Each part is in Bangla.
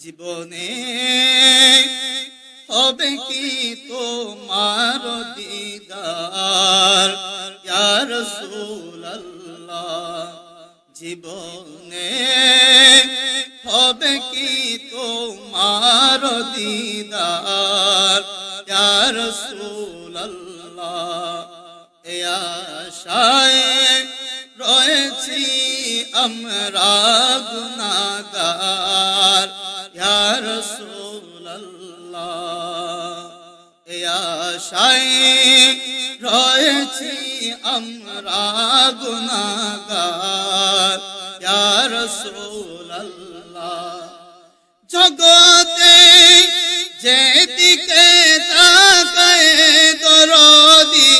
জীবনে হবে কি তোমার দিদার ইয়া রাসূলুল্লাহ, জীবনে হবে কি তোমার দিদার ইয়া রাসূলুল্লাহ। এ আশায় রয়েছি আমরা গুনাহগার ইয়া রাসূলুল্লাহ। এ আশায় রয়েছি আমরা গুনাহগার ইয়া রাসূলুল্লাহ। জগতে যেদিকে তাকায় দরদি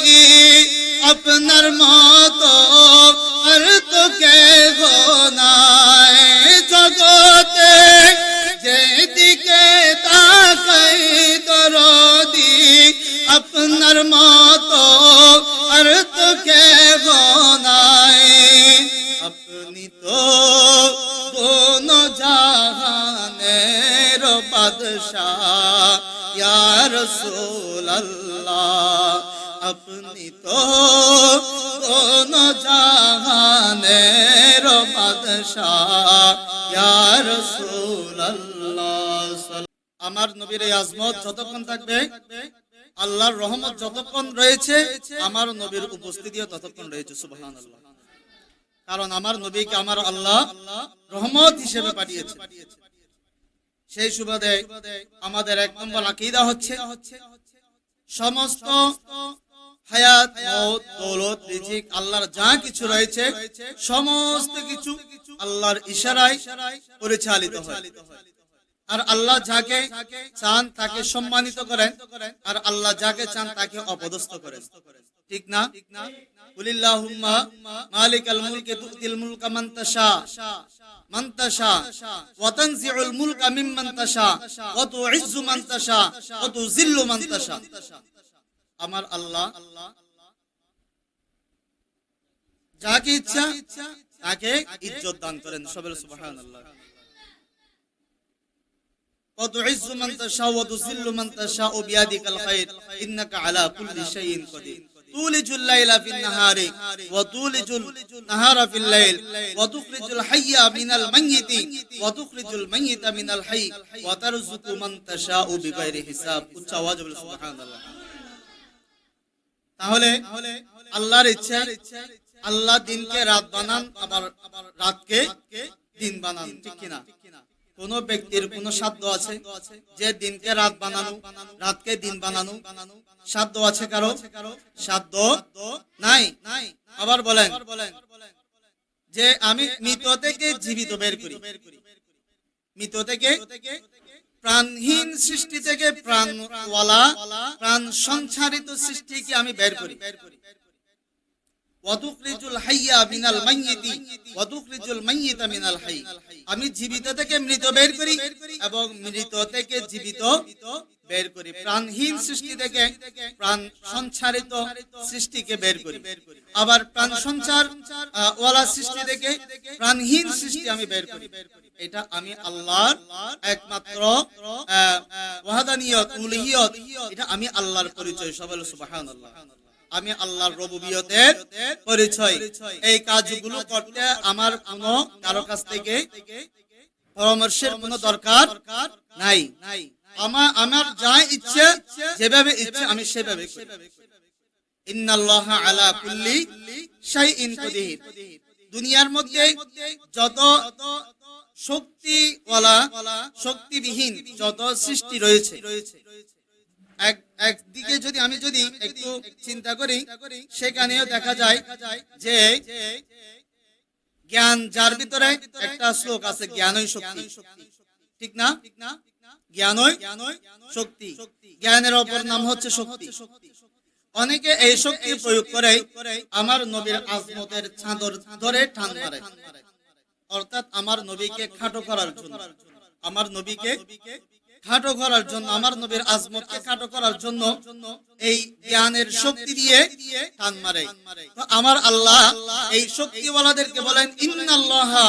আপনার মতো আর তো কেহ নাই। জগতে যেদিকে তাকায় দরদি আপনার মতো আর তো কেহ নাই। আপনি তো দোনো জাহানের বাদশাহ ইয়া রাসূলুল্লাহ, আপনি তো দোনো জাহানের বাদশাহ ইয়া রাসূলুল্লাহ। আমার নবীর এই আজমত যতক্ষণ থাকবে, আল্লাহর রহমত যতক্ষণ রয়েছে, আমার নবীর উপস্থিতিও ততক্ষণ রয়েছে। সুবহানাল্লাহ। কারণ আমার নবীকে আমার আল্লাহ রহমত হিসেবে পাঠিয়েছে। সেই সুবাদে আমাদের এক নম্বর আকীদা হচ্ছে সমস্ত হায়াত, মওত, দৌলত, রিজিক আল্লাহর যা কিছু রয়েছে সমস্ত কিছু আল্লাহর ইশারায় পরিচালিত হয়। আর আল্লাহ যাকে চান তাকে সম্মানিত করেন, আর আল্লাহ যাকে চান তাকে অপদস্থ করেন। ঠিক না? কুলিল্লাহুম্মা মালিকাল মুলকি তুতিল মুলকা মান তাশা ওয়া তানজিউল মুলকা মিম্মান তাশা ওয়া তুইজ্জু মান তাশা ওয়া তুযিল্লু মান তাশা। আমার আল্লাহ যাকে ইচ্ছা তাকে ইজ্জত দান করেন। সবাই সুবহানাল্লাহ। ওয়া তুইজ্জু মান তাশা ওয়া তুযিল্লু মান তাশা বিয়াদিকাল খায়র ইন্নাকা আলা কুল্লি শাইইন কাদির। তুলিজুল লাইলা ফিন নাহারি ওয়া তুলিজুল নাহারা ফিল লাইল ওয়া তুখরিজুল হাইয়া মিনাল মাইয়িতি ওয়া তুখরিজুল মাইয়িতা মিনাল হাইয় ওয়া তারযুকু মান তাশাউ বিগাইরি হিসাব। উচ্চ আওয়াজে বলে সুবহানাল্লাহ। তাহলে আল্লাহর ইচ্ছা, আল্লাহ দিনকে রাত বানান, আবার রাতকে দিন বানান। ঠিক কিনা? কোন ব্যক্তির কোন সাধ্য আছে যে দিনকে রাত বানানো, রাতকে দিন বানানো? সাধ্য আছে কারো? সাধ্য নাই। আবার বলেন যে আমি মৃত থেকে জীবিত বের করি, মৃত থেকে প্রাণহীন সৃষ্টি থেকে প্রাণওয়ালা, প্রাণ সঞ্চারিত সৃষ্টিকে আমি বের করি। ওয়া তুখরিজুল হাইয়া মিনাল মাইয়িতি ওয়া তুখরিজুল মাইয়িতা মিনাল হাইয়। আমি জীবিত থেকে মৃত বের করি এবং মৃত থেকে জীবিত বের করি। প্রাণহীন সৃষ্টি থেকে প্রাণ সঞ্চারিত সৃষ্টিকে বের করি। আবার প্রাণ সঞ্চার ওয়ালা সৃষ্টি থেকে প্রাণহীন সৃষ্টি আমি বের করি। এটা আমি আল্লাহর একমাত্র ওয়াহদানিয়ত, উলুহিয়ত, এটা আমি আল্লাহর পরিচয়। সবাই সুবহানাল্লাহ। আমি আল্লাহর রুবুবিয়তের পরিচয়। এই কাজগুলো করতে আমার কোনো কারো কাছ থেকে পরামর্শের কোনো দরকার নাই। আমার যা ইচ্ছে, যেভাবে ইচ্ছে আমি সেভাবে করি। ইন্নাল্লাহা আলা কুল্লি শাইইন কাদির। দুনিয়ার মধ্যে যত শক্তিওয়ালা, শক্তিবিহীন যত সৃষ্টি রয়েছে, একদিকে যদি আমি একটু চিন্তা করি, সেখানেও দেখা যায় যে জ্ঞান যার ভিতরে একটা শ্লোক আছে, জ্ঞানই শক্তি। ঠিক না? জ্ঞানই শক্তি। জ্ঞানের অপর নাম হচ্ছে শক্তি। অনেকে এই শক্তি প্রয়োগ করে আমার নবীর আজমতের চাদর ধরে টান মারে, অর্থাৎ আমার নবীকে খাটো করার জন্য, আমার নবীকে খাটো করার জন্য, আমার নবীর আজমতকে খাটো করার জন্য এই জ্ঞানের শক্তি দিয়ে টান মারে। তো আমার আল্লাহ এই শক্তিওয়ালাদেরকে বলেন ইন্নাল্লাহা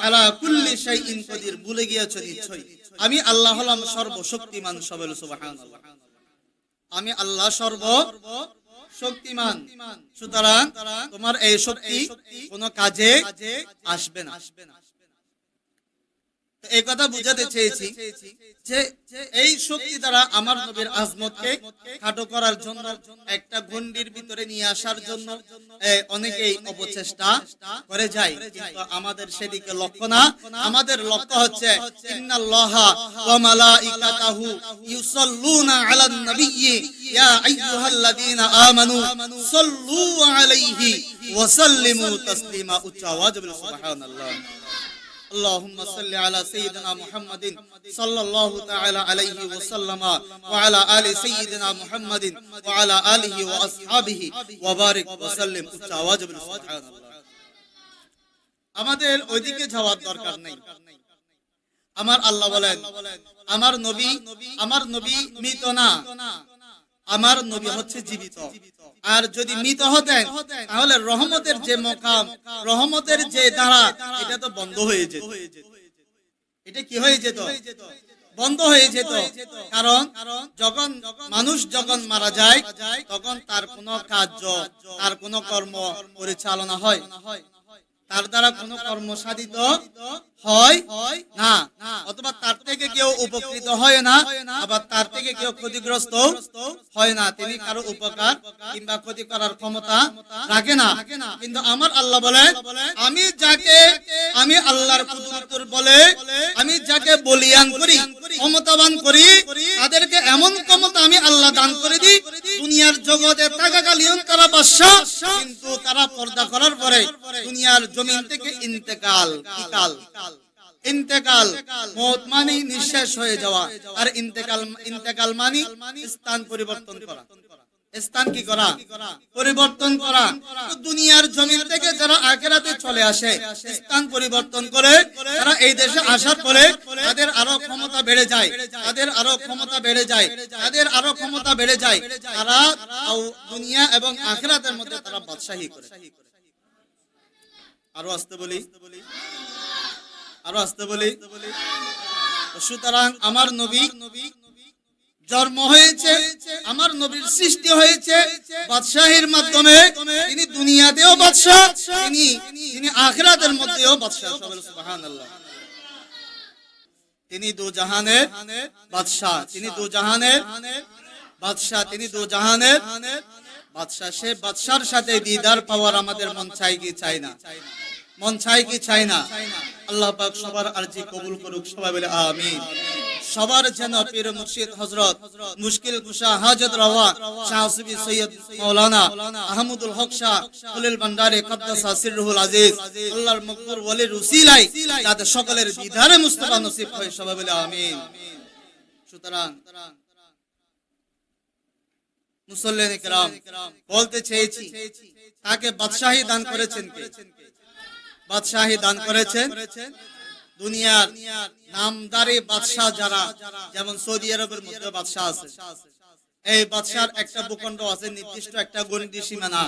আলা কুল্লি শাইইন কাদির। ভুলে গিয়েছে নিশ্চয়ই আমি আল্লাহ হলাম সর্বশক্তিমান, সবাই সুবহানাল্লাহ। আমি আল্লাহ সর্বশক্তিমান। সুতরাং তোমার এই শক্তি কোনো কাজে আসবে না। এই কথা বুঝাতে চেয়েছি যে এই শক্তি দ্বারা আমার নবীর আজমতকে খাটো করার জন্য, একটা গণ্ডির ভিতরে নিয়ে আসার জন্য অনেকেই অপচেষ্টা করে যায়, কিন্তু আমাদের সেদিকে লক্ষ্য না। আমাদের লক্ষ্য হচ্ছে ইন্নাল্লাহা ওয়া মালাইকাতাহু ইউসাল্লুনা আলান নাবিয়্যি ইয়া আইয়ুহাল্লাযীনা আমানু সাল্লু আলাইহি ওয়া সাল্লিমু তাসলিমা। উচ্চ আওয়াজে বলুন সুবহানাল্লাহ। اللهم صل على سيدنا محمد صلى الله تعالى عليه وسلم وعلى آل سيدنا محمد وعلى آله وأصحابه وبارك وسلم। উচ্চ আওয়াজে বলুন সুবহানাল্লাহ। আমাদের ওইদিকে যাওয়ার দরকার নেই। আমার আল্লাহ বলেন আমার নবী মৃত না, আমার নবী হচ্ছে জীবিত। আর যদি মৃত হতেন তাহলে রহমতের যে মকাম, রহমতের যে ধারা, এটা তো বন্ধ হয়ে যেত। এটা কি হয়ে যেত? বন্ধ হয়ে যেত। কারণ মানুষ যখন মারা যায় তখন তার কোনো কার্য, তার কোনো কর্ম পরিচালনা হয়, তার দ্বারা কোনো কর্ম সাধিত হয় না, অথবা তার থেকে কেউ উপকৃত হয় না, আবার তার থেকে কেউ ক্ষতিগ্রস্ত হয় না। তিনি কারো উপকার কিংবা ক্ষতি করার ক্ষমতা রাখে না। কিন্তু আমার আল্লাহ বলেন, আমি আল্লাহর কুদরতের বলে আমি যাকে বলিয়ান করি, ক্ষমতাবান করি, তাদেরকে এমন ক্ষমতা আমি আল্লাহ দান করে দিই, দুনিয়ার জগতে থাকাকালীন তারা বাদশা, কিন্তু তারা পর্দা করার পরে দুনিয়ার জমিন থেকে ইন্তেকাল, মওত মানে নিঃশেষ হয়ে যাওয়া, আর ইন্তেকাল মানে স্থান পরিবর্তন করা। স্থান কি করা? পরিবর্তন করা। দুনিয়ার জমিন থেকে যারা আখিরাতে চলে আসে, স্থান পরিবর্তন করে তারা এই দেশে আসার পরে তাদের আরো ক্ষমতা বেড়ে যায়, তারা দুনিয়া এবং আখিরাতের মধ্যে তারা বাদশাহী করে। আরো আসতে বলি। সুতরাং আমার নবী জন্ম হয়েছে, আমার নবীর সৃষ্টি হয়েছে বাদশাহীর মাধ্যমে। তিনি দুনিয়াতেও বাদশা, তিনি আখিরাতের মধ্যেও বাদশা। সুবহানাল্লাহ। তিনি দু জাহানের বাদশা, তিনি দু জাহানের বাদশা। সে বাদশার সাথে দিদার পাওয়ার আমাদের মন চাই কি চাই না? আল্লাহ পাক সবার আরজি কবুল করুক, সবাই বলে আমিন। সবার যেন পীর মুর্শিদ হযরত মুশকিল কুশা হাজত রওয়া শাহ সুফি সৈয়দ মাওলানা আহমদুল হক শাহ কুলিল ভান্ডারী কদ্দাসা সিররুল আজিজ, আল্লাহর মকবুল ওলির উসিলায় যাতে সকলের দিদারে মুস্তাফা নসিব হয়, সবাই বলে আমিন। সুতরাং মুসল্লিন কিরাম, বলতে চেয়েছি তাকে বাদশাহী দান করেছেন কে? বাদশাহী দান করেছেন দুনিয়ার নামদারি বাদশাহ যারা, যেমন সৌদি আরবের মধ্যে বাদশাহ আছে, এই বাদশার একটা ভূখণ্ড আছে, নির্দিষ্ট একটা গণ্ডি সীমানা।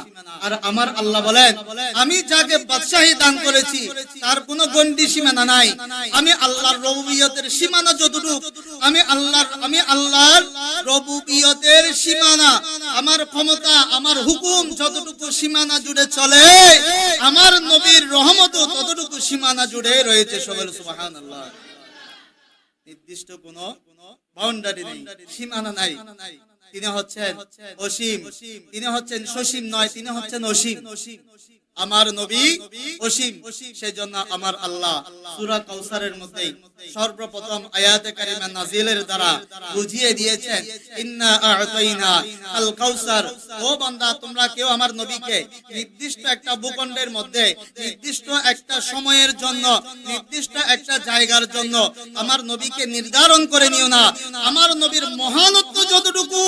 আর আমার আল্লাহ বলেন, আমি যাকে বাদশাহী দান করেছি তার কোনো গণ্ডি সীমানা নাই। আমি আল্লাহর রবুবিয়তের সীমানা যতটুকু, আমি আল্লাহর রবুবিয়তের সীমানা, আমার ক্ষমতা, আমার হুকুম যতটুকু সীমানা জুড়ে চলে, আমার নবীর রহমতও ততটুকু সীমানা জুড়ে রয়েছে। সবাই সুবহানাল্লাহ। নির্দিষ্ট কোনো বাউন্ডারি নেই, সীমানা নাই। তিনি হচ্ছেন অসীম, তিনি হচ্ছেন সসীম নয়, তিনি হচ্ছেন অসীম। আমার নবী অসীম, সেজন্য আমার আল্লাহ সূরা কাউসারের মধ্যে সর্বপ্রথম আয়াতে কারিমা নাজিলের দ্বারা বুঝিয়ে দিয়েছেন, ইন্না আ'তাইনা আল কাউসার। ও বান্দা, তোমরা কেউ আমার নবীকে নির্দিষ্ট একটা ভূখণ্ডের মধ্যে, নির্দিষ্ট একটা সময়ের জন্য, নির্দিষ্ট একটা জায়গার জন্য আমার নবীকে নির্ধারণ করে নিও না। আমার নবীর মহানত্ব যতটুকু,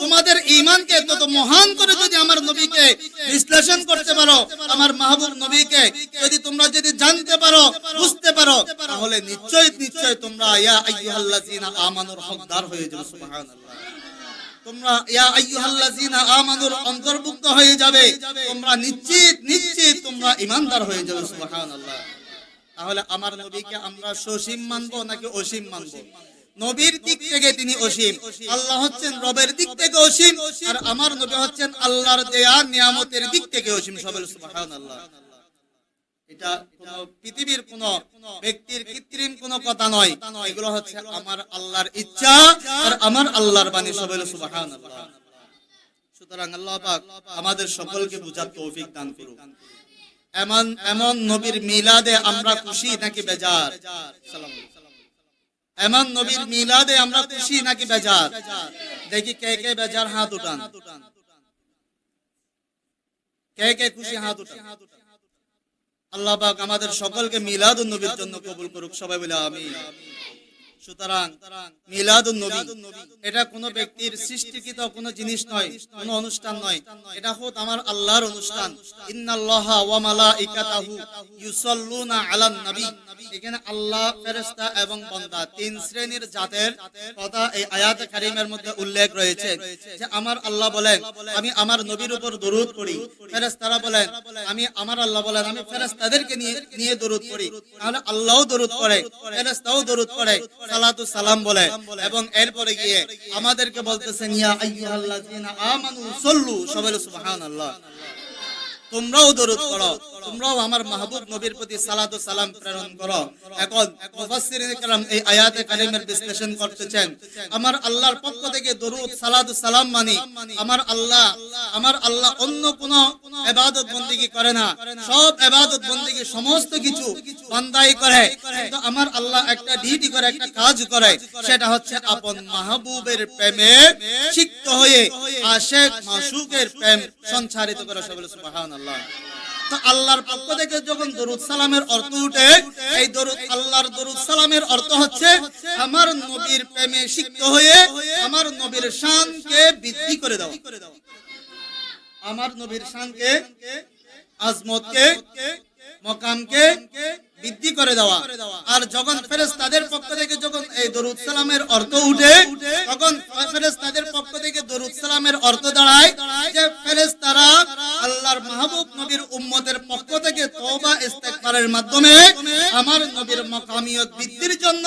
তোমাদের ঈমানকে তত মহান করে যদি আমার নবীকে বিশ্লেষণ করতে পারো, আমার মাহবুব নবীকে যদি জানতে পারো, বুঝতে পারো, তাহলে নিশ্চয় তোমরা ইয়া আইয়ুহাল্লাযীনা আমানুর হকদার হয়ে যাবে। সুবহানাল্লাহ। তোমরা ইয়া আইয়ুহাল্লাযীনা আমানুর অন্তর্ভুক্ত হয়ে যাবে, তোমরা নিশ্চিত তোমরা ঈমানদার হয়ে যাবে। সুবহানাল্লাহ। তাহলে আমার নবীকে আমরা সসীম মানবো নাকি অসীম মানবো? নবীর দিক থেকে তিনি অসীম, আল্লাহ হচ্ছেন রবের দিক থেকে অসীম, আর আমার নবী হচ্ছেন আল্লাহর দেয়া নিয়ামতের দিক থেকে অসীম। সবাই সুবহানাল্লাহ। এটা কোন পৃথিবীর কোন ব্যক্তির কৃত্রিম কোন কথা নয়, এগুলো হচ্ছে আমার আল্লাহর ইচ্ছা আর আমার আল্লাহর বাণী। সবাই সুবহানাল্লাহ। সুতরাং আল্লাহ পাক আমাদের সকলকে বুঝার তৌফিক দান করুন। এমন নবীর মিলাদে আমরা খুশি নাকি বেজার? এমন নবীর মিলাদে আমরা খুশি নাকি বেজার? দেখি কে কে বেজার হাত উঠান, কে কে খুশি হাত উঠান। আল্লাহ পাক আমাদের সকলকে মিলাদুন নবীর জন্য কবুল করুক। সবাই বলে আমিন। সুতরাং মিলাদুন নবী এটা কোন ব্যক্তির সৃষ্টিকৃত কোন জিনিস নয়, কোন অনুষ্ঠান নয়, এটা হচ্ছে আমার আল্লাহর অনুষ্ঠান। ইন্নাল্লাহা ওয়া মালাইকাতাহু ইউসাল্লুনা আলান নবী। এখানে আল্লাহ, ফেরেশতা এবং বান্দা তিন শ্রেণীর জাতের কথা এই আয়াতে কারিমের মধ্যে উল্লেখ রয়েছে। যে আমার আল্লাহ বলেন আমি আমার নবীর উপর দরুদ পড়ি, ফেরেশতারা বলেন আমি আমার আল্লাহ বলেন আমি ফেরেশতাদেরকে নিয়ে দরুদ পড়ি। তাহলে আল্লাহও দরুদ পড়ে, ফেরেশতাও দরুদ পড়ে, সালাতু সালাম বলে, এবং এরপরে গিয়ে আমাদেরকে বলতেছেন ইয়া আইয়ুহাল্লাযিনা আমানু সাল্লু। সবাই সুবহানাল্লাহ। তোমরাও দরুদ পড়ো, তোমরাও আমার মাহবুব নবীর প্রতি সালাত ও সালাম প্রেরণ করো। এখন মুফাসসিরিনে কেরাম এই আয়াতে কারিমের বিশ্লেষণ করতেছেন, আমার আল্লাহর পক্ষ থেকে দরুদ সালাত ও সালাম মানে আমার আল্লাহ অন্য কোন ইবাদত বندگی করে না, সব ইবাদত বندگی সমস্ত কিছু বান্দাই করে, কিন্তু আমার আল্লাহ একটা ডিউটি করে, একটা কাজ করে, সেটা হচ্ছে আপন মাহবুবের প্রেমে সিক্ত হয়ে আশিক মাশুকের প্রেম সঞ্চারিত করে। সবাই সুবহানাল্লাহ। তো আল্লাহর পক্ষ থেকে যখন দরুদ সালামের অর্থ উঠে, এই দরুদ আল্লাহর দরুদ সালামের অর্থ হচ্ছে আমার নবীর প্রেমে সিক্ত হয়ে আমার নবীর শানকে বৃদ্ধি করে দাও, আমার নবীর শানকে, আজমতকে, মকামকে বৃদ্ধি করে দেওয়া। আর যখন ফেরেশতাদের পক্ষ থেকে যখন এই দরুদ সালামের অর্থ উঠে, তখন ফেরেশতাদের পক্ষ থেকে দরুদ সালামের অর্থ দাঁড়ায় যে ফেরেশতারা আল্লাহর মাহবুব নবীর উম্মতের পক্ষ থেকে তওবা ইস্তেগফারের মাধ্যমে আমার নবীর মাকামিয়ত বৃদ্ধির জন্য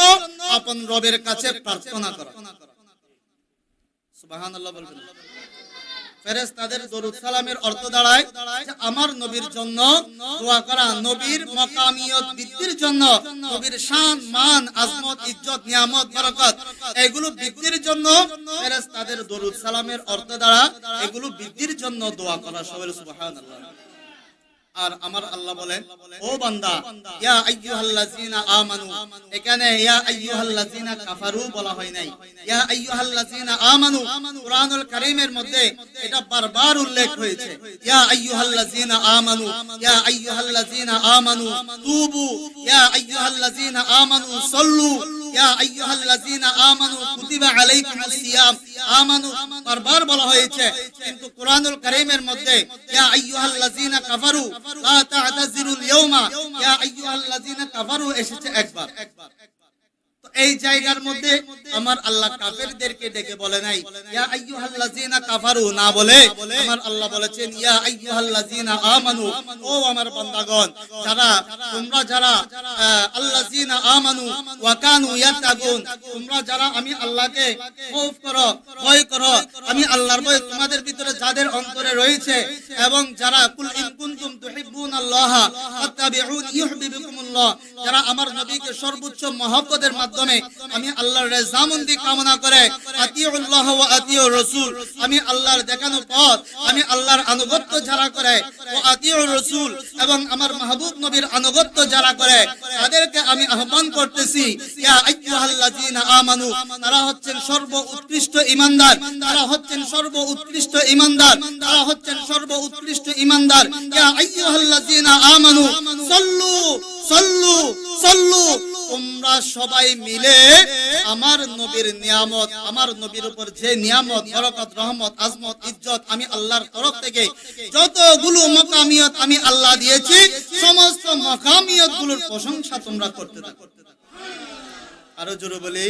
আপন রবের কাছে প্রার্থনা করা। সুবহানাল্লাহ বলবেন। ফেরেশতাদের দরুদ সালামের অর্থ দাঁড়ায় যে আমার নবীর জন্য দোয়া করা, নবীর মাকামিয়ত বৃদ্ধির জন্য, নবীর শান, মান, আজমত, ইজ্জত, নিয়ামত, বরকত এগুলো বৃদ্ধির জন্য ফেরেশতাদের দরুদ সালামের অর্থ দ্বারা এগুলো বৃদ্ধির জন্য দোয়া করা। সবাই সুবহানাল্লাহ। আর আমার আল্লাহ বলেন ও বান্দা ইয়া আইয়ুহাল্লাযিনা আমানু, এখানে ইয়া আইয়ুহাল্লাযিনা কাফারু বলা হয় নাই, ইয়া আইয়ুহাল্লাযিনা আমানু কুরআনুল কারীমের মধ্যে এটা বারবার উল্লেখ হয়েছে। ইয়া আইয়ুহাল্লাযিনা আমানু, ইয়া আইয়ুহাল্লাযিনা আমানু তুবু, ইয়া আইয়ুহাল্লাযিনা আমানু সাল্লু, ইয়া আইয়ুহাল্লাযিনা আমানু কুতিবা আলাইকুমুস সিয়াম। আমানু বারবার বলা হয়েছে, কিন্তু কুরআনুল কারীমের মধ্যে ইয়া আইয়ুহাল্লাযিনা কাফারু লা তা'তাযিরুল ইয়াওমা, ইয়া আইয়ুহাল্লাযিনা কাফারু এসেছে একবার। তো এই জায়গার মধ্যে আমার আল্লাহ কাফেরদেরকে ডেকে বলে নাই ইয়া আইয়ুহাল্লাযিনা কাফারু, না বলে আমার আল্লাহ বলেছেন ইয়া আইয়ুহাল্লাযিনা আমানু, ও আমার বান্দাগণ তোমরা যারা আল্লাযিনা আমানু ওয়া কানু ইয়াত্তাকুন, তোমরা যারা আমি আল্লাহকে খৌফ করো, ভয় করো, আমি আল্লাহর ভয় তোমাদের ভিতরে যাদের অন্তরে রয়েছে, এবং যারা কুল ইন কুনতুম তুহিব্বুনাল্লাহ ফাত্তাবিউনি ইউহিব্বুকুমুল্লাহ, যারা আমার নবীকে সর্বোচ্চ মহব্বতের মাধ্যমে আমি আল্লাহর রেজামন্দি কামনা করে, আতিউল্লাহ ওয়া আতিউর রাসূল, আমি আল্লাহর দেখানো পথ, আমি আল্লাহর আনুগত্য যারা করে, ওয়া আতিউর রাসূল, এবং আমার মাহবুব নবীর আনুগত্য যারা করে, তাদেরকে আমি আহ্বান করতেছি ইয়া আইয়ুহাল্লাযিনা আমানু, তারা হচ্ছেন সর্বোৎকৃষ্ট ঈমানদার, তারা হচ্ছেন সর্বোৎকৃষ্ট ঈমানদার, তারা হচ্ছেন সর্বোৎকৃষ্ট ঈমানদার। ইয়া আইয়ুহাল্লাযিনা আমানু সাল্লু সাল্লু সাল্লু, তোমরা সবাই মিলে আমার নবীর নিয়ামত, আমার নবীর উপর যে নিয়ামত, বরকত, রহমত, আজমত, ইজ্জত আমি আল্লাহর তরফ থেকে যতগুলো মাকামিয়ত আমি আল্লাহ দিয়েছি, সমস্ত মাকামিয়ত গুলোর প্রশংসা তোমরা করতে থাকো। আরো জোরে বলি।